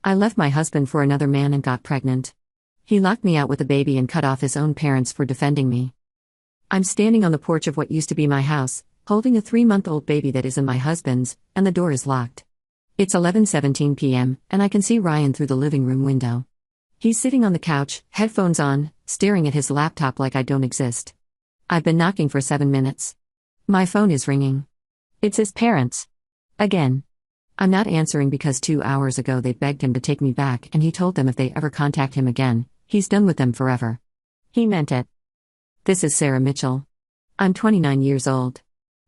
I left my husband for another man and got pregnant. He locked me out with a baby and cut off his own parents for defending me. I'm standing on the porch of what used to be my house, holding a 3-month-old baby that isn't my husband's, and the door is locked. It's 11:17 p.m., and I can see Ryan through the living room window. He's sitting on the couch, headphones on, staring at his laptop like I don't exist. I've been knocking for 7 minutes. My phone is ringing. It's his parents. Again. I'm not answering because 2 hours ago they begged him to take me back and he told them if they ever contact him again, he's done with them forever. He meant it. This is Sarah Mitchell. I'm 29 years old.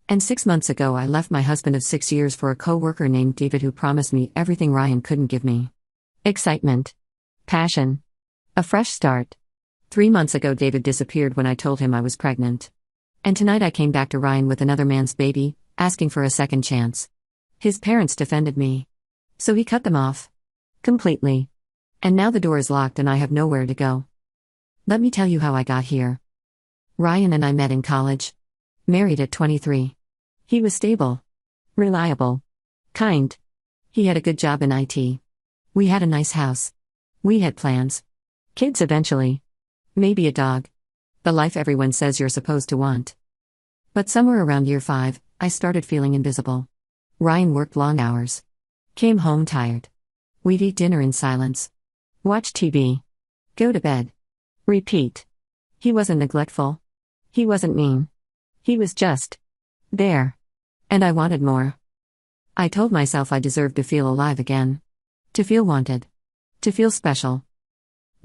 And 6 months ago I left my husband of 6 years for a co-worker named David who promised me everything Ryan couldn't give me. Excitement. Passion. A fresh start. 3 months ago David disappeared when I told him I was pregnant. And tonight I came back to Ryan with another man's baby, asking for a second chance. His parents defended me. So he cut them off. Completely. And now the door is locked and I have nowhere to go. Let me tell you how I got here. Ryan and I met in college. Married at 23. He was stable. Reliable. Kind. He had a good job in IT. We had a nice house. We had plans. Kids eventually. Maybe a dog. The life everyone says you're supposed to want. But somewhere around year 5, I started feeling invisible. Ryan worked long hours. Came home tired. We'd eat dinner in silence. Watch TV. Go to bed. Repeat. He wasn't neglectful. He wasn't mean. He was just there. And I wanted more. I told myself I deserved to feel alive again. To feel wanted. To feel special.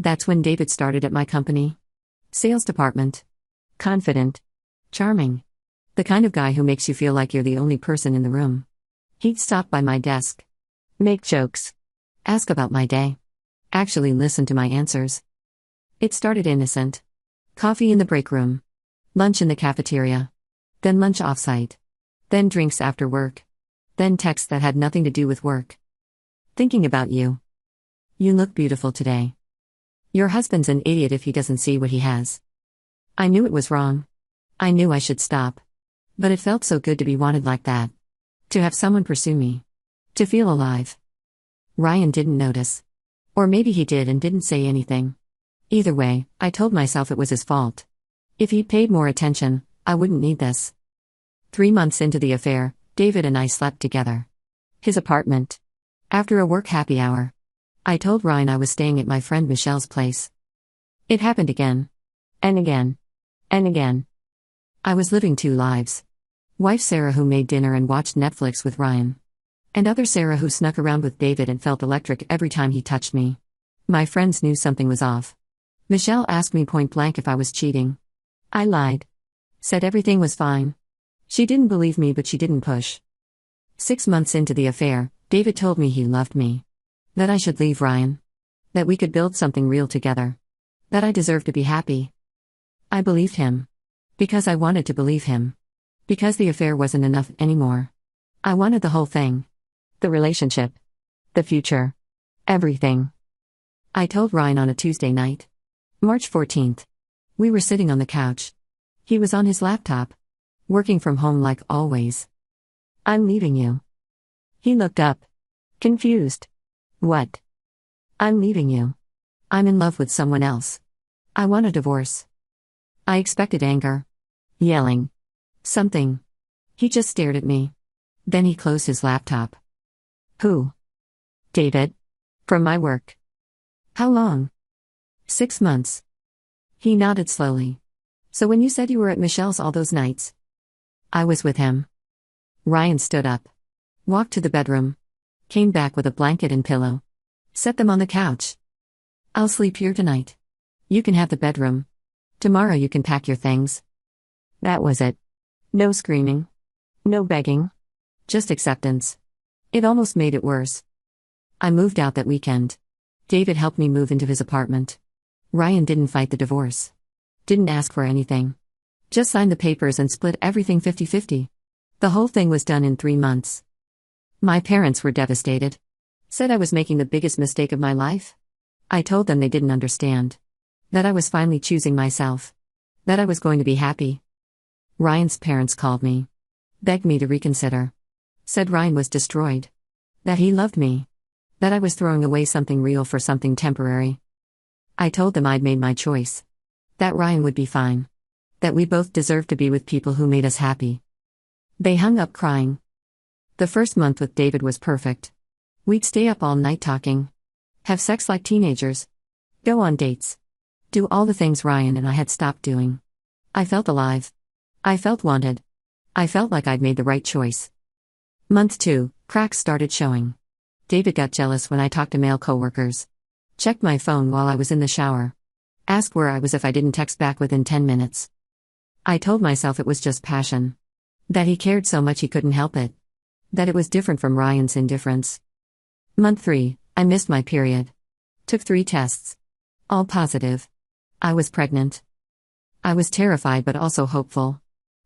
That's when David started at my company. Sales department. Confident. Charming. The kind of guy who makes you feel like you're the only person in the room. He'd stop by my desk. Make jokes. Ask about my day. Actually listen to my answers. It started innocent. Coffee in the break room. Lunch in the cafeteria. Then lunch off-site. Then drinks after work. Then texts that had nothing to do with work. Thinking about you. You look beautiful today. Your husband's an idiot if he doesn't see what he has. I knew it was wrong. I knew I should stop. But it felt so good to be wanted like that. To have someone pursue me. To feel alive. Ryan didn't notice. Or maybe he did and didn't say anything. Either way, I told myself it was his fault. If he'd paid more attention, I wouldn't need this. 3 months into the affair, David and I slept together. His apartment. After a work happy hour. I told Ryan I was staying at my friend Michelle's place. It happened again. And again. And again. I was living 2 lives. Wife Sarah who made dinner and watched Netflix with Ryan. And other Sarah who snuck around with David and felt electric every time he touched me. My friends knew something was off. Michelle asked me point blank if I was cheating. I lied. Said everything was fine. She didn't believe me but she didn't push. 6 months into the affair, David told me he loved me. That I should leave Ryan. That we could build something real together. That I deserved to be happy. I believed him. Because I wanted to believe him. Because the affair wasn't enough anymore. I wanted the whole thing. The relationship. The future. Everything. I told Ryan on a Tuesday night. March 14th. We were sitting on the couch. He was on his laptop. Working from home like always. I'm leaving you. He looked up. Confused. What? I'm leaving you. I'm in love with someone else. I want a divorce. I expected anger. Yelling. Something. He just stared at me. Then he closed his laptop. Who? David. From my work. How long? 6 months. He nodded slowly. So when you said you were at Michelle's all those nights? I was with him. Ryan stood up. Walked to the bedroom. Came back with a blanket and pillow. Set them on the couch. I'll sleep here tonight. You can have the bedroom. Tomorrow you can pack your things. That was it. No screaming. No begging. Just acceptance. It almost made it worse. I moved out that weekend. David helped me move into his apartment. Ryan didn't fight the divorce. Didn't ask for anything. Just signed the papers and split everything 50-50. The whole thing was done in 3 months. My parents were devastated. Said I was making the biggest mistake of my life. I told them they didn't understand. That I was finally choosing myself. That I was going to be happy. Ryan's parents called me. Begged me to reconsider. Said Ryan was destroyed. That he loved me. That I was throwing away something real for something temporary. I told them I'd made my choice. That Ryan would be fine. That we both deserved to be with people who made us happy. They hung up crying. The first month with David was perfect. We'd stay up all night talking. Have sex like teenagers. Go on dates. Do all the things Ryan and I had stopped doing. I felt alive. I felt wanted. I felt like I'd made the right choice. Month 2, cracks started showing. David got jealous when I talked to male coworkers. Checked my phone while I was in the shower. Asked where I was if I didn't text back within 10 minutes. I told myself it was just passion. That he cared so much he couldn't help it. That it was different from Ryan's indifference. Month 3, I missed my period. Took 3 tests. All positive. I was pregnant. I was terrified but also hopeful.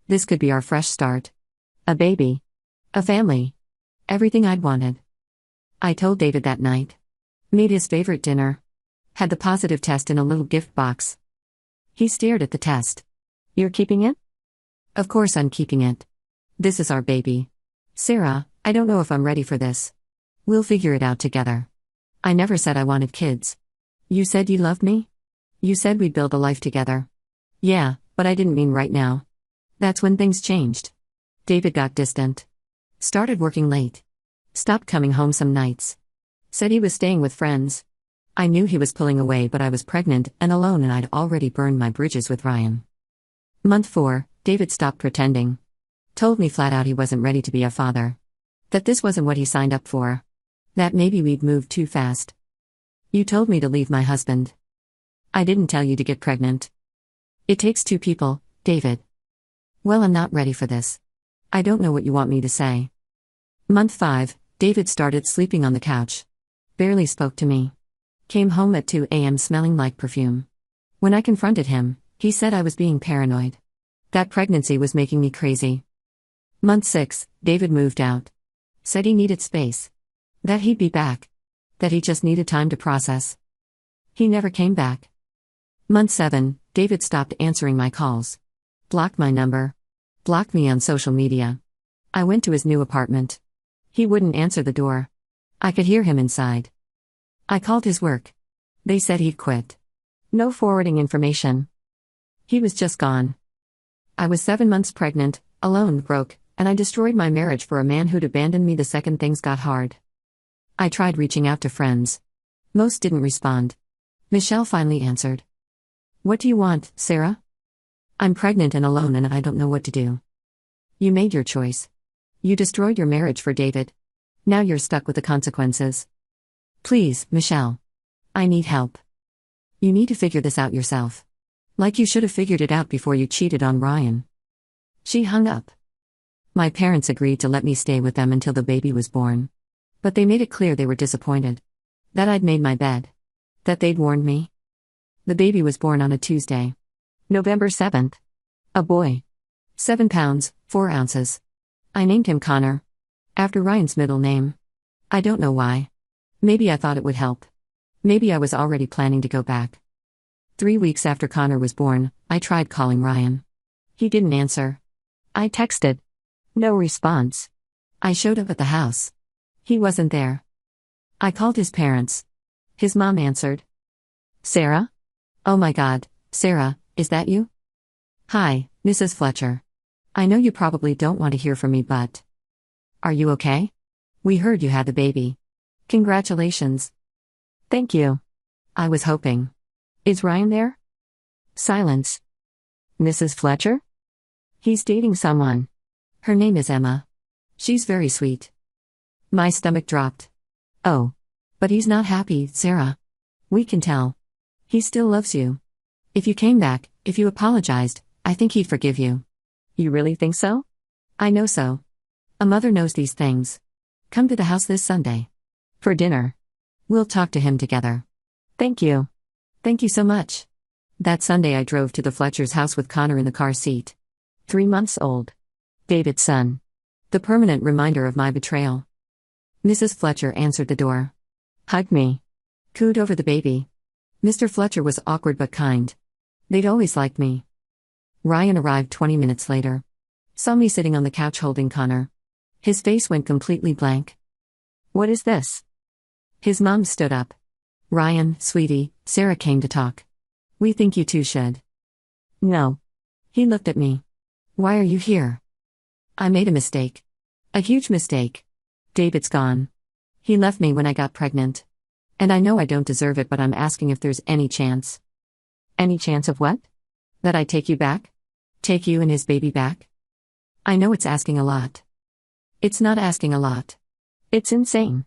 This could be our fresh start. A baby. A family. Everything I'd wanted. I told David that night. Made his favorite dinner. Had the positive test in a little gift box. He stared at the test. You're keeping it? Of course I'm keeping it. This is our baby. Sarah, I don't know if I'm ready for this. We'll figure it out together. I never said I wanted kids. You said you loved me? You said we'd build a life together. Yeah, but I didn't mean right now. That's when things changed. David got distant. Started working late. Stopped coming home some nights. Said he was staying with friends. I knew he was pulling away, but I was pregnant and alone and I'd already burned my bridges with Ryan. Month 4, David stopped pretending. Told me flat out he wasn't ready to be a father. That this wasn't what he signed up for. That maybe we'd moved too fast. You told me to leave my husband. I didn't tell you to get pregnant. It takes 2 people, David. Well, I'm not ready for this. I don't know what you want me to say. Month 5, David started sleeping on the couch. Barely spoke to me. Came home at 2 a.m. smelling like perfume. When I confronted him, he said I was being paranoid. That pregnancy was making me crazy. Month 6, David moved out. Said he needed space. That he'd be back. That he just needed time to process. He never came back. Month 7, David stopped answering my calls. Blocked my number. Blocked me on social media. I went to his new apartment. He wouldn't answer the door. I could hear him inside. I called his work. They said he'd quit. No forwarding information. He was just gone. I was 7 months pregnant, alone, broke, and I destroyed my marriage for a man who'd abandoned me the second things got hard. I tried reaching out to friends. Most didn't respond. Michelle finally answered. What do you want, Sarah? I'm pregnant and alone and I don't know what to do. You made your choice. You destroyed your marriage for David. Now you're stuck with the consequences. Please, Michelle. I need help. You need to figure this out yourself. Like you should have figured it out before you cheated on Ryan. She hung up. My parents agreed to let me stay with them until the baby was born. But they made it clear they were disappointed. That I'd made my bed. That they'd warned me. The baby was born on a Tuesday. November 7th. A boy. 7 pounds, 4 ounces. I named him Connor. After Ryan's middle name. I don't know why. Maybe I thought it would help. Maybe I was already planning to go back. 3 weeks after Connor was born, I tried calling Ryan. He didn't answer. I texted. No response. I showed up at the house. He wasn't there. I called his parents. His mom answered. Sarah? Oh my God, Sarah, is that you? Hi, Mrs. Fletcher. I know you probably don't want to hear from me, but... Are you okay? We heard you had the baby. Congratulations. Thank you. I was hoping. Is Ryan there? Silence. Mrs. Fletcher? He's dating someone. Her name is Emma. She's very sweet. My stomach dropped. Oh. But he's not happy, Sarah. We can tell. He still loves you. If you came back, if you apologized, I think he'd forgive you. You really think so? I know so. A mother knows these things. Come to the house this Sunday. For dinner. We'll talk to him together. Thank you. Thank you so much. That Sunday I drove to the Fletcher's house with Connor in the car seat. 3 months old. David's son. The permanent reminder of my betrayal. Mrs. Fletcher answered the door. Hugged me. Cooed over the baby. Mr. Fletcher was awkward but kind. They'd always liked me. Ryan arrived 20 minutes later. Saw me sitting on the couch holding Connor. His face went completely blank. What is this? His mom stood up. Ryan, sweetie, Sarah came to talk. We think you two should. No. He looked at me. Why are you here? I made a mistake. A huge mistake. David's gone. He left me when I got pregnant. And I know I don't deserve it, but I'm asking if there's any chance. Any chance of what? That I take you back? Take you and his baby back? I know it's asking a lot. It's not asking a lot. It's insane.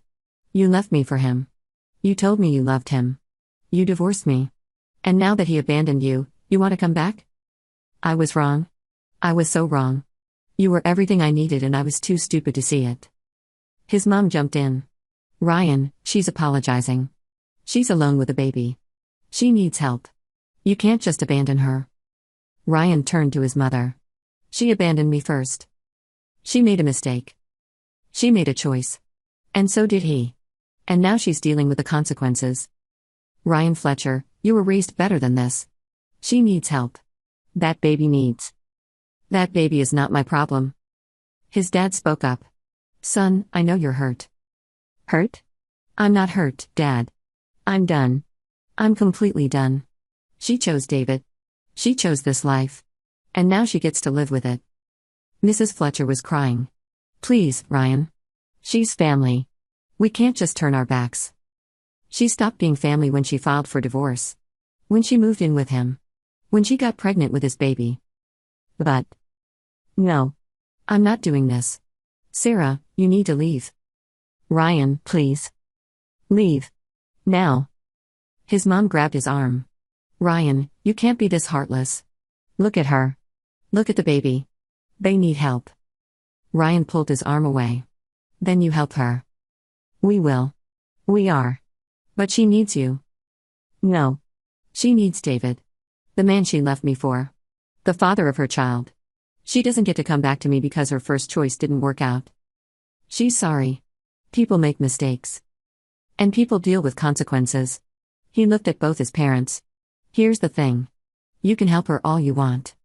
You left me for him. You told me you loved him. You divorced me. And now that he abandoned you, you want to come back? I was wrong. I was so wrong. You were everything I needed and I was too stupid to see it. His mom jumped in. Ryan, she's apologizing. She's alone with a baby. She needs help. You can't just abandon her. Ryan turned to his mother. She abandoned me first. She made a mistake. She made a choice. And so did he. And now she's dealing with the consequences. Ryan Fletcher, you were raised better than this. She needs help. That baby needs. That baby is not my problem. His dad spoke up. Son, I know you're hurt. Hurt? I'm not hurt, Dad. I'm done. I'm completely done. She chose David. She chose this life. And now she gets to live with it. Mrs. Fletcher was crying. Please, Ryan. She's family. We can't just turn our backs. She stopped being family when she filed for divorce. When she moved in with him. When she got pregnant with his baby. But. No. I'm not doing this. Sarah, you need to leave. Ryan, please. Leave. Now. His mom grabbed his arm. Ryan, you can't be this heartless. Look at her. Look at the baby. They need help. Ryan pulled his arm away. Then you help her. We will. We are. But she needs you. No. She needs David. The man she left me for. The father of her child. She doesn't get to come back to me because her first choice didn't work out. She's sorry. People make mistakes. And people deal with consequences. He looked at both his parents. Here's the thing. You can help her all you want.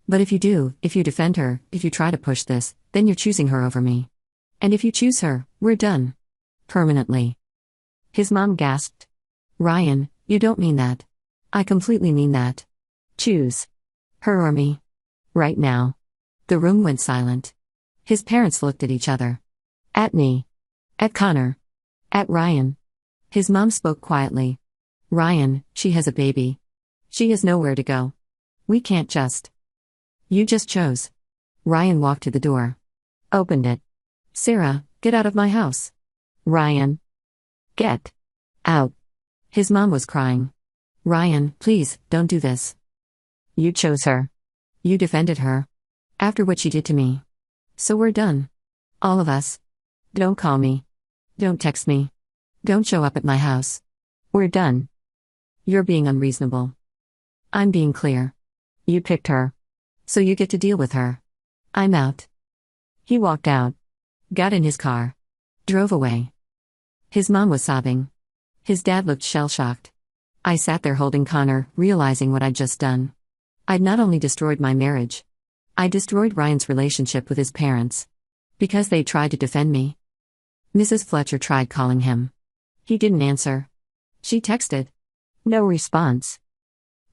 But if you do, if you defend her, if you try to push this, then you're choosing her over me. And if you choose her, we're done. Permanently. His mom gasped. Ryan, you don't mean that. I completely mean that. Choose. Her or me. Right now. The room went silent. His parents looked at each other. At me. At Connor. At Ryan. His mom spoke quietly. Ryan, she has a baby. She has nowhere to go. We can't just. You just chose. Ryan walked to the door. Opened it. Sarah, get out of my house. Ryan. Get. Out. His mom was crying. Ryan, please, don't do this. You chose her. You defended her. After what she did to me. So we're done. All of us. Don't call me. Don't text me. Don't show up at my house. We're done. You're being unreasonable. I'm being clear. You picked her. So you get to deal with her. I'm out. He walked out. Got in his car. Drove away. His mom was sobbing. His dad looked shell-shocked. I sat there holding Connor, realizing what I'd just done. I'd not only destroyed my marriage. I destroyed Ryan's relationship with his parents. Because they tried to defend me. Mrs. Fletcher tried calling him. He didn't answer. She texted. No response.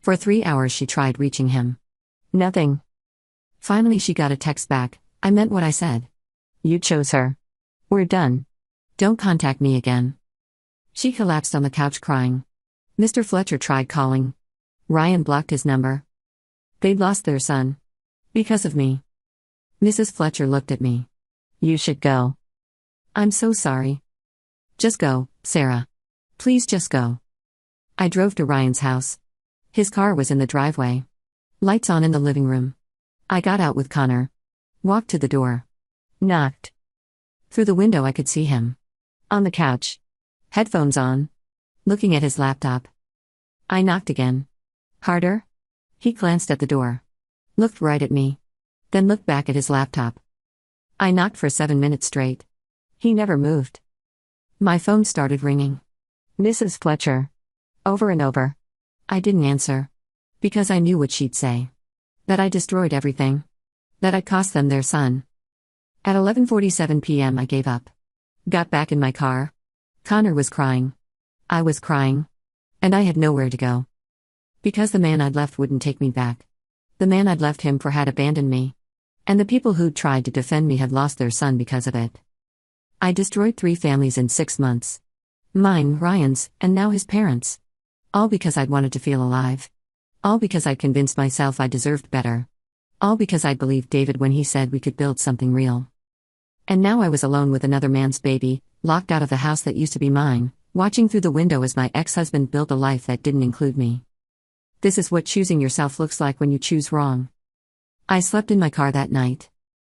For 3 hours she tried reaching him. Nothing. Finally she got a text back. I meant what I said. You chose her. We're done. Don't contact me again. She collapsed on the couch crying. Mr. Fletcher tried calling. Ryan blocked his number. They'd lost their son. Because of me. Mrs. Fletcher looked at me. You should go. I'm so sorry. Just go, Sarah. Please just go. I drove to Ryan's house. His car was in the driveway. Lights on in the living room. I got out with Connor. Walked to the door. Knocked. Through the window I could see him. On the couch. Headphones on. Looking at his laptop. I knocked again. Harder? He glanced at the door. Looked right at me. Then looked back at his laptop. I knocked for 7 minutes straight. He never moved. My phone started ringing. Mrs. Fletcher. Over and over. I didn't answer. Because I knew what she'd say. That I destroyed everything. That I cost them their son. At 11:47 p.m. I gave up. Got back in my car. Connor was crying. I was crying. And I had nowhere to go. Because the man I'd left wouldn't take me back. The man I'd left him for had abandoned me. And the people who'd tried to defend me had lost their son because of it. I destroyed 3 families in 6 months. Mine, Ryan's, and now his parents. All because I'd wanted to feel alive. All because I'd convinced myself I deserved better. All because I'd believed David when he said we could build something real. And now I was alone with another man's baby, locked out of the house that used to be mine, watching through the window as my ex-husband built a life that didn't include me. This is what choosing yourself looks like when you choose wrong. I slept in my car that night.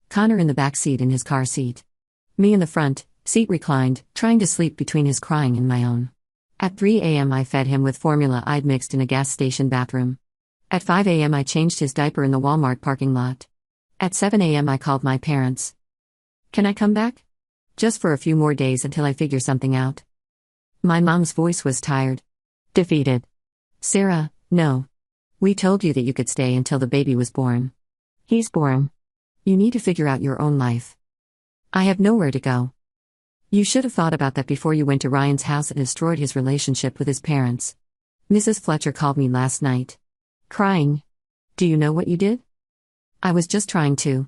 Connor in the back seat in his car seat. Me in the front, seat reclined, trying to sleep between his crying and my own. At 3 a.m. I fed him with formula I'd mixed in a gas station bathroom. At 5 a.m. I changed his diaper in the Walmart parking lot. At 7 a.m. I called my parents. Can I come back? Just for a few more days until I figure something out. My mom's voice was tired. Defeated. Sarah, no. We told you that you could stay until the baby was born. He's born. You need to figure out your own life. I have nowhere to go. You should have thought about that before you went to Ryan's house and destroyed his relationship with his parents. Mrs. Fletcher called me last night. Crying. Do you know what you did? I was just trying to.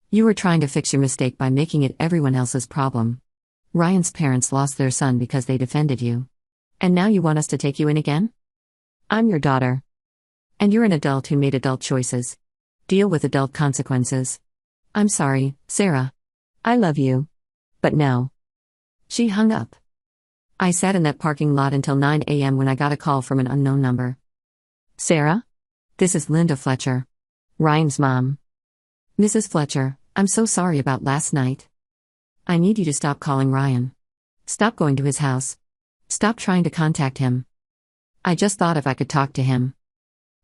You were trying to fix your mistake by making it everyone else's problem. Ryan's parents lost their son because they defended you. And now you want us to take you in again? I'm your daughter. And you're an adult who made adult choices. Deal with adult consequences. I'm sorry, Sarah. I love you. But no. She hung up. I sat in that parking lot until 9 a.m. when I got a call from an unknown number. Sarah? This is Linda Fletcher. Ryan's mom. Mrs. Fletcher, I'm so sorry about last night. I need you to stop calling Ryan. Stop going to his house. Stop trying to contact him. I just thought if I could talk to him.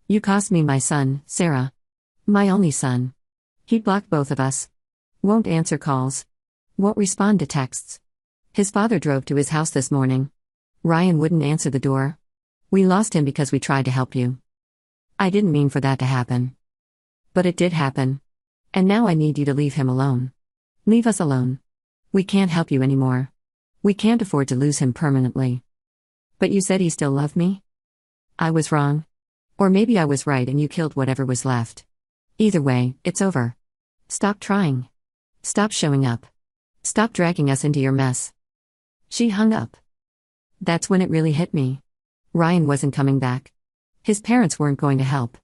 You cost me my son, Sarah. My only son. He blocked both of us. Won't answer calls. Won't respond to texts. His father drove to his house this morning. Ryan wouldn't answer the door. We lost him because we tried to help you. I didn't mean for that to happen. But it did happen. And now I need you to leave him alone. Leave us alone. We can't help you anymore. We can't afford to lose him permanently. But you said he still loved me? I was wrong. Or maybe I was right and you killed whatever was left. Either way, it's over. Stop trying. Stop showing up. Stop dragging us into your mess. She hung up. That's when it really hit me. Ryan wasn't coming back. His parents weren't going to help.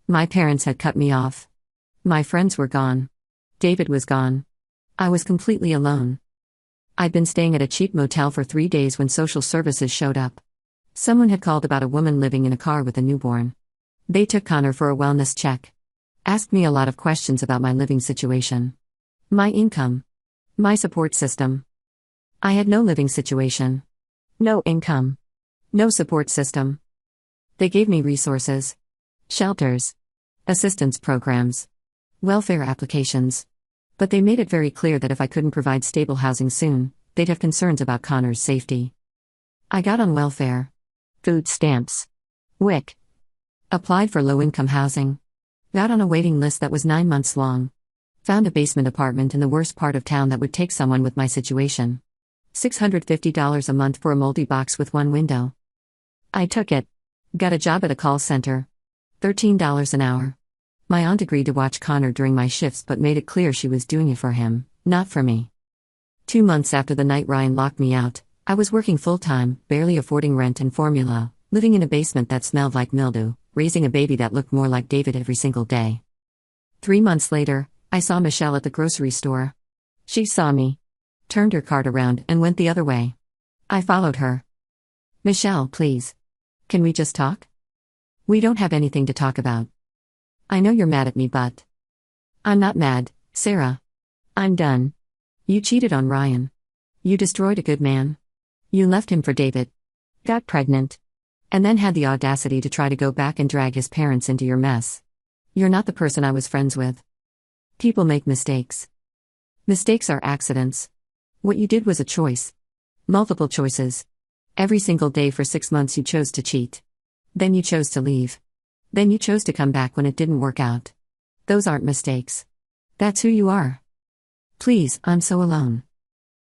My parents had cut me off. My friends were gone. David was gone. I was completely alone. I'd been staying at a cheap motel for 3 days when social services showed up. Someone had called about a woman living in a car with a newborn. They took Connor for a wellness check. Asked me a lot of questions about my living situation. My income. My support system. I had no living situation. No income. No support system. They gave me resources. Shelters. Assistance programs. Welfare applications. But they made it very clear that if I couldn't provide stable housing soon, they'd have concerns about Connor's safety. I got on welfare. Food stamps. WIC. Applied for low-income housing. Got on a waiting list that was 9 months long. Found a basement apartment in the worst part of town that would take someone with my situation. $650 a month for a moldy box with 1 window. I took it. Got a job at a call center. $13 an hour. My aunt agreed to watch Connor during my shifts but made it clear she was doing it for him, not for me. 2 months after the night Ryan locked me out, I was working full-time, barely affording rent and formula, living in a basement that smelled like mildew, raising a baby that looked more like David every single day. 3 months later, I saw Michelle at the grocery store. She saw me. Turned her cart around and went the other way. I followed her. Michelle, please. Can we just talk? We don't have anything to talk about. I know you're mad at me, but I'm not mad, Sarah. I'm done. You cheated on Ryan. You destroyed a good man. You left him for David. Got pregnant. And then had the audacity to try to go back and drag his parents into your mess. You're not the person I was friends with. People make mistakes. Mistakes are accidents. What you did was a choice. Multiple choices. Every single day for 6 months you chose to cheat. Then you chose to leave. Then you chose to come back when it didn't work out. Those aren't mistakes. That's who you are. Please, I'm so alone.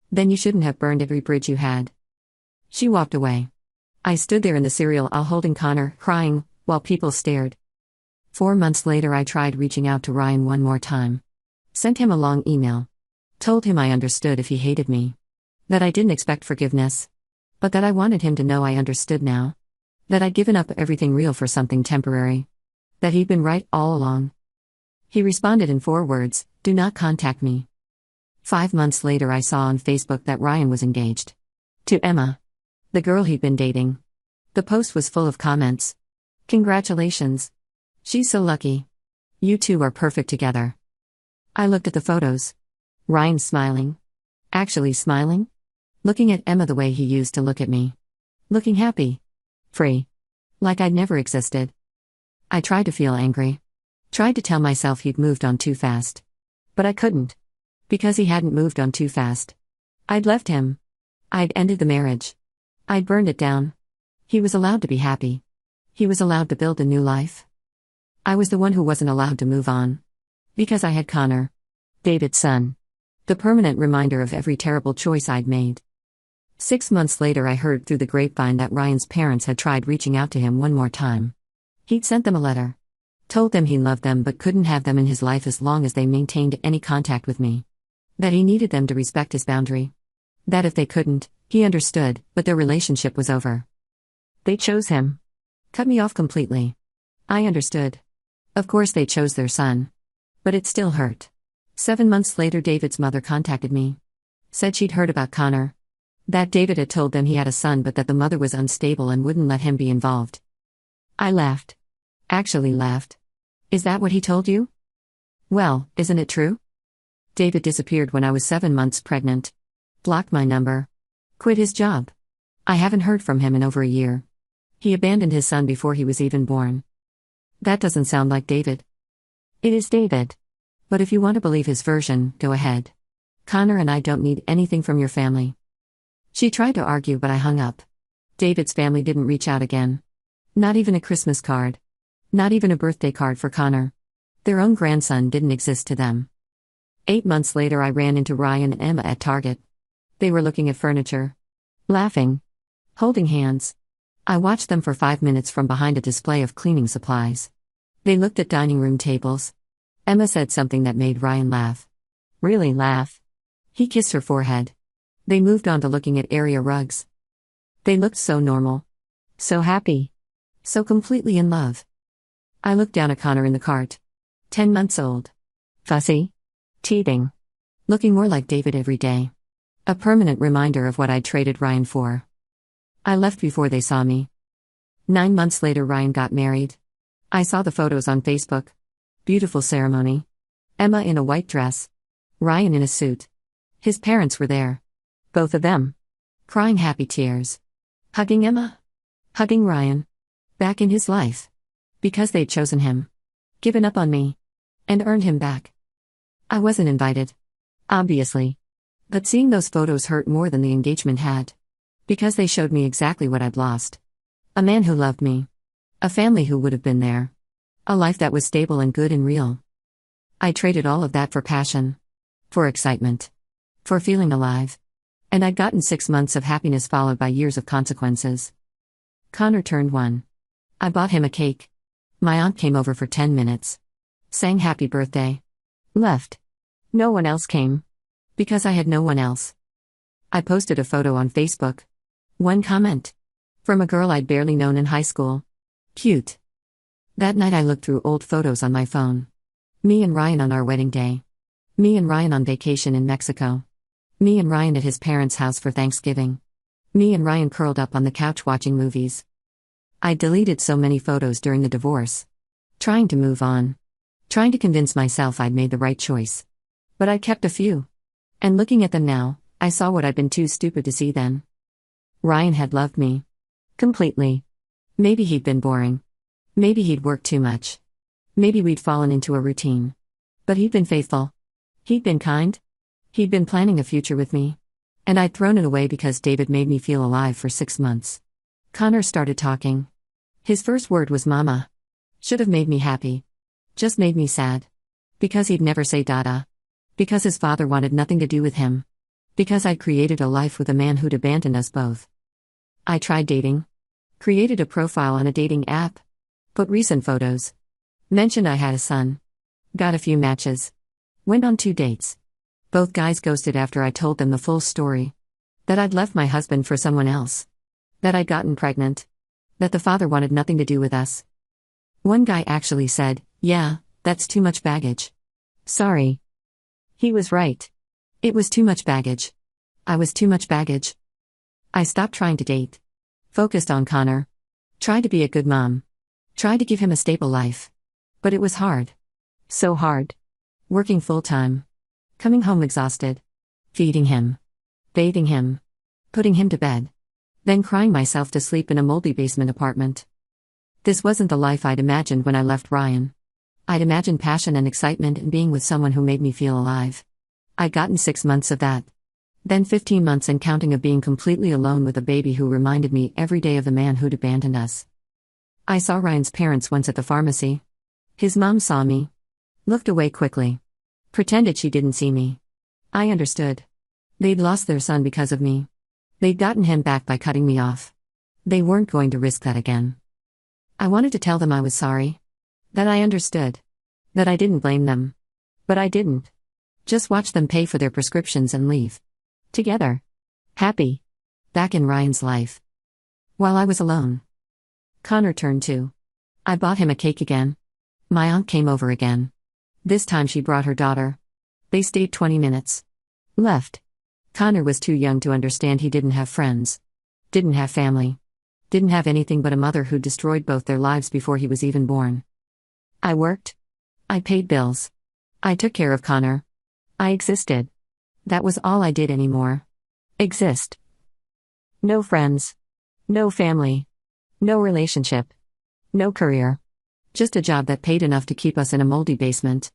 Then you shouldn't have burned every bridge you had. She walked away. I stood there in the cereal aisle holding Connor, crying, while people stared. 4 months later, I tried reaching out to Ryan one more time. Sent him a long email. Told him I understood if he hated me. That I didn't expect forgiveness. But that I wanted him to know I understood now. That I'd given up everything real for something temporary. That he'd been right all along. He responded in 4 words, "Do not contact me." 5 months later, I saw on Facebook that Ryan was engaged. To Emma. The girl he'd been dating. The post was full of comments. "Congratulations. She's so lucky. You two are perfect together." I looked at the photos. Ryan smiling. Actually smiling? Looking at Emma the way he used to look at me. Looking happy. Free. Like I'd never existed. I tried to feel angry. Tried to tell myself he'd moved on too fast. But I couldn't. Because he hadn't moved on too fast. I'd left him. I'd ended the marriage. I'd burned it down. He was allowed to be happy. He was allowed to build a new life. I was the one who wasn't allowed to move on. Because I had Connor. David's son. The permanent reminder of every terrible choice I'd made. 6 months later, I heard through the grapevine that Ryan's parents had tried reaching out to him one more time. He'd sent them a letter. Told them he loved them but couldn't have them in his life as long as they maintained any contact with me. That he needed them to respect his boundary. That if they couldn't, he understood, but their relationship was over. They chose him. Cut me off completely. I understood. Of course they chose their son. But it still hurt. 7 months later, David's mother contacted me. Said she'd heard about Connor. That David had told them he had a son but that the mother was unstable and wouldn't let him be involved. I laughed. Actually laughed. Is that what he told you? Well, isn't it true? David disappeared when I was 7 months pregnant. Blocked my number. Quit his job. I haven't heard from him in over a year. He abandoned his son before he was even born. That doesn't sound like David. It is David. But if you want to believe his version, go ahead. Connor and I don't need anything from your family. She tried to argue but I hung up. David's family didn't reach out again. Not even a Christmas card. Not even a birthday card for Connor. Their own grandson didn't exist to them. 8 months later, I ran into Ryan and Emma at Target. They were looking at furniture. Laughing. Holding hands. I watched them for 5 minutes from behind a display of cleaning supplies. They looked at dining room tables. Emma said something that made Ryan laugh. Really laugh. He kissed her forehead. They moved on to looking at area rugs. They looked so normal. So happy. So completely in love. I looked down at Connor in the cart. 10 months old. Fussy. Teething. Looking more like David every day. A permanent reminder of what I'd traded Ryan for. I left before they saw me. 9 months later, Ryan got married. I saw the photos on Facebook. Beautiful ceremony. Emma in a white dress. Ryan in a suit. His parents were there. Both of them. Crying happy tears. Hugging Emma. Hugging Ryan. Back in his life. Because they'd chosen him. Given up on me. And earned him back. I wasn't invited. Obviously. But seeing those photos hurt more than the engagement had. Because they showed me exactly what I'd lost. A man who loved me. A family who would have been there. A life that was stable and good and real. I traded all of that for passion. For excitement. For feeling alive. And I'd gotten 6 months of happiness followed by years of consequences. Connor turned 1. I bought him a cake. My aunt came over for 10 minutes. Sang happy birthday. Left. No one else came. Because I had no one else. I posted a photo on Facebook. 1 comment. From a girl I'd barely known in high school. Cute. That night I looked through old photos on my phone. Me and Ryan on our wedding day. Me and Ryan on vacation in Mexico. Me and Ryan at his parents' house for Thanksgiving. Me and Ryan curled up on the couch watching movies. I deleted so many photos during the divorce. Trying to move on. Trying to convince myself I'd made the right choice. But I kept a few. And looking at them now, I saw what I'd been too stupid to see then. Ryan had loved me. Completely. Maybe he'd been boring. Maybe he'd worked too much. Maybe we'd fallen into a routine. But he'd been faithful. He'd been kind. He'd been planning a future with me. And I'd thrown it away because David made me feel alive for 6 months. Connor started talking. His first word was mama. Should have made me happy. Just made me sad. Because he'd never say dada. Because his father wanted nothing to do with him. Because I'd created a life with a man who'd abandoned us both. I tried dating. Created a profile on a dating app. Put recent photos. Mentioned I had a son. Got a few matches. Went on 2 dates. Both guys ghosted after I told them the full story. That I'd left my husband for someone else. That I'd gotten pregnant. That the father wanted nothing to do with us. One guy actually said, "Yeah, that's too much baggage." Sorry. He was right. It was too much baggage. I was too much baggage. I stopped trying to date. Focused on Connor. Tried to be a good mom. Tried to give him a stable life. But it was hard. So hard. Working full-time. Coming home exhausted. Feeding him. Bathing him. Putting him to bed. Then crying myself to sleep in a moldy basement apartment. This wasn't the life I'd imagined when I left Ryan. I'd imagined passion and excitement and being with someone who made me feel alive. I'd gotten 6 months of that. Then 15 months and counting of being completely alone with a baby who reminded me every day of the man who'd abandoned us. I saw Ryan's parents once at the pharmacy. His mom saw me. Looked away quickly. Pretended she didn't see me. I understood. They'd lost their son because of me. They'd gotten him back by cutting me off. They weren't going to risk that again. I wanted to tell them I was sorry. That I understood. That I didn't blame them. But I didn't. Just watch them pay for their prescriptions and leave. Together. Happy. Back in Ryan's life. While I was alone. Connor turned 2. I bought him a cake again. My aunt came over again. This time she brought her daughter. They stayed 20 minutes. Left. Connor was too young to understand he didn't have friends. Didn't have family. Didn't have anything but a mother who destroyed both their lives before he was even born. I worked. I paid bills. I took care of Connor. I existed. That was all I did anymore. Exist. No friends. No family. No relationship. No career. Just a job that paid enough to keep us in a moldy basement.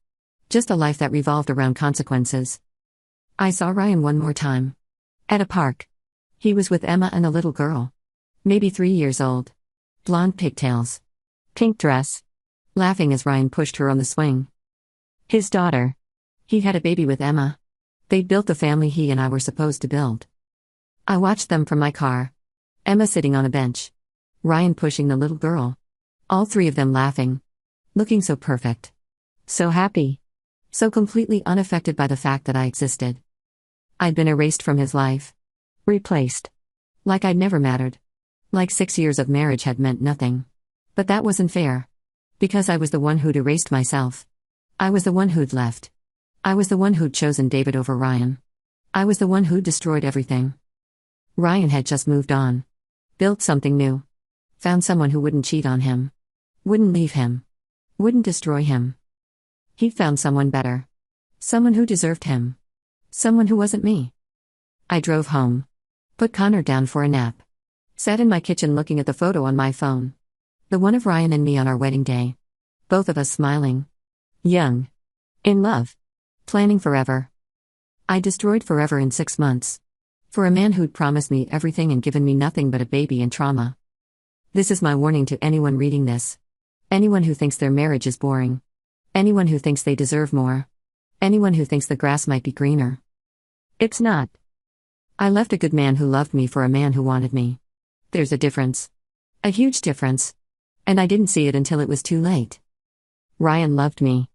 Just a life that revolved around consequences. I saw Ryan one more time. At a park. He was with Emma and a little girl. Maybe 3 years old. Blonde pigtails. Pink dress. Laughing as Ryan pushed her on the swing. His daughter. He had a baby with Emma. They'd built the family he and I were supposed to build. I watched them from my car. Emma sitting on a bench. Ryan pushing the little girl. All 3 of them laughing. Looking so perfect. So happy. So completely unaffected by the fact that I existed. I'd been erased from his life. Replaced. Like I'd never mattered. Like 6 years of marriage had meant nothing. But that wasn't fair. Because I was the one who'd erased myself. I was the one who'd left. I was the one who'd chosen David over Ryan. I was the one who'd destroyed everything. Ryan had just moved on. Built something new. Found someone who wouldn't cheat on him. Wouldn't leave him. Wouldn't destroy him. He'd found someone better. Someone who deserved him. Someone who wasn't me. I drove home. Put Connor down for a nap. Sat in my kitchen looking at the photo on my phone. The one of Ryan and me on our wedding day. Both of us smiling. Young. In love. Planning forever. I destroyed forever in 6 months. For a man who'd promised me everything and given me nothing but a baby and trauma. This is my warning to anyone reading this. Anyone who thinks their marriage is boring. Anyone who thinks they deserve more. Anyone who thinks the grass might be greener. It's not. I left a good man who loved me for a man who wanted me. There's a difference. A huge difference. And I didn't see it until it was too late. Ryan loved me.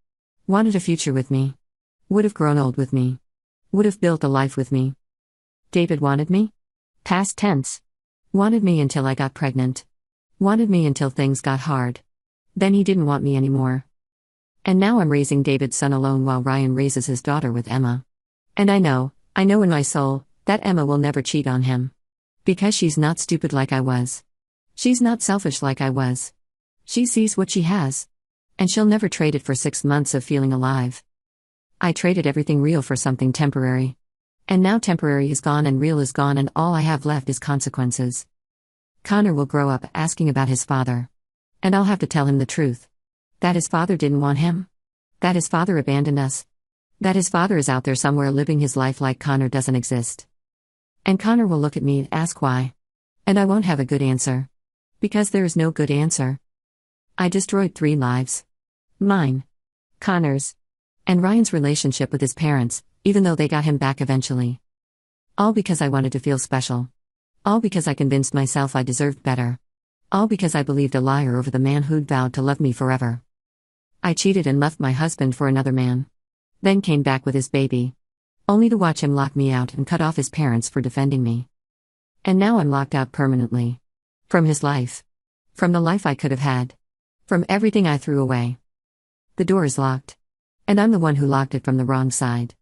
Wanted a future with me. Would have grown old with me. Would have built a life with me. David wanted me? Past tense. Wanted me until I got pregnant. Wanted me until things got hard. Then he didn't want me anymore. And now I'm raising David's son alone while Ryan raises his daughter with Emma. And I know in my soul, that Emma will never cheat on him. Because she's not stupid like I was. She's not selfish like I was. She sees what she has. And she'll never trade it for 6 months of feeling alive. I traded everything real for something temporary. And now temporary is gone and real is gone and all I have left is consequences. Connor will grow up asking about his father. And I'll have to tell him the truth. That his father didn't want him. That his father abandoned us. That his father is out there somewhere living his life like Connor doesn't exist. And Connor will look at me and ask why. And I won't have a good answer. Because there is no good answer. I destroyed 3 lives. Mine. Connor's. And Ryan's relationship with his parents, even though they got him back eventually. All because I wanted to feel special. All because I convinced myself I deserved better. All because I believed a liar over the man who'd vowed to love me forever. I cheated and left my husband for another man. Then came back with his baby. Only to watch him lock me out and cut off his parents for defending me. And now I'm locked out permanently. From his life. From the life I could have had. From everything I threw away. The door is locked. And I'm the one who locked it from the wrong side.